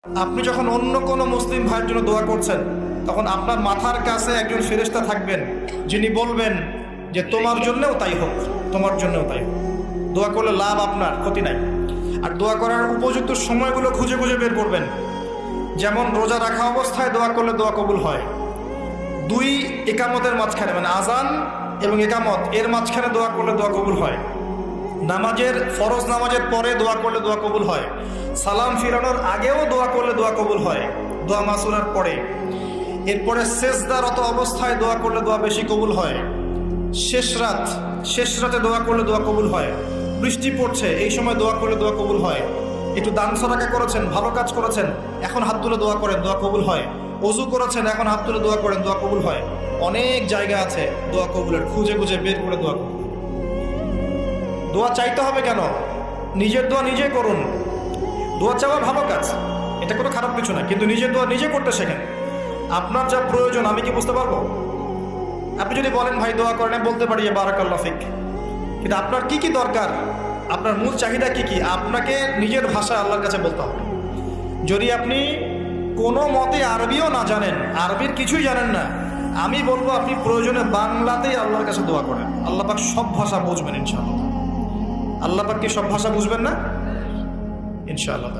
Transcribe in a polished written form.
আপনি যখন অন্য কোনো মুসলিম ভাইয়ের জন্য দোয়া করছেন, তখন আপনার মাথার কাছে একজন ফেরেশতা থাকবেন, যিনি বলবেন যে তোমার জন্যও তাই হোক, তোমার জন্যও তাই হোক। দোয়া করলে লাভ, আপনার ক্ষতি নাই। আর দোয়া করার উপযুক্ত সময়গুলো খুঁজে খুঁজে বের করবেন। যেমন রোজা রাখা অবস্থায় দোয়া করলে দোয়া কবুল হয়। দুই একামতের মাঝখানে, মানে আজান এবং একামত এর মাঝখানে দোয়া করলে দোয়া কবুল হয়। নামাজের ফরজ নামাজের পরে দোয়া করলে দোয়া কবুল হয়। সালাম ফিরানোর আগেও দোয়া করলে দোয়া কবুল হয়, দোয়া মাসুরার পরে। এরপরে সেজদারত অবস্থায় দোয়া করলে দোয়া বেশি কবুল হয়। শেষ রাতে দোয়া করলে দোয়া কবুল হয়। বৃষ্টি পড়ছে, এই সময় দোয়া করলে দোয়া কবুল হয়। একটু দান সদকা করেছেন, ভালো কাজ করেছেন, এখন হাত তুলে দোয়া করেন, দোয়া কবুল হয়। ওযু করেছেন, এখন হাত তুলে দোয়া করেন, দোয়া কবুল হয়। অনেক জায়গা আছে দোয়া কবুলের, খুঁজে খুঁজে বের করে দোয়া কবুল। দোয়া চাইতে হবে কেন? নিজের দোয়া নিজে করুন। দোয়া চাওয়া ভালো কাজ, এটা কোনো খারাপ কিছু না, কিন্তু নিজের দোয়া নিজে করতে শেখেন। আপনার যা প্রয়োজন আমি কি বুঝতে পারবো? আপনি যদি বলেন ভাই দোয়া করেন, বলতে পারি বারাকাল্লাহ ফিক, কিন্তু আপনার কি কি দরকার, আপনার মূল চাহিদা কি কি, আপনাকে নিজের ভাষায় আল্লাহর কাছে বলতে হবে। যদি আপনি কোনো মতে আরবিও না জানেন, আরবির কিছুই জানেন না, আমি বলবো আপনি প্রয়োজনে বাংলাতেই আল্লাহর কাছে দোয়া করেন। আল্লাহ পাক সব ভাষা বুঝবেন ইনশাআল্লাহ। আল্লাহ পাক কি সব ভাষা বুঝবেন না? ইনশাআল্লাহ।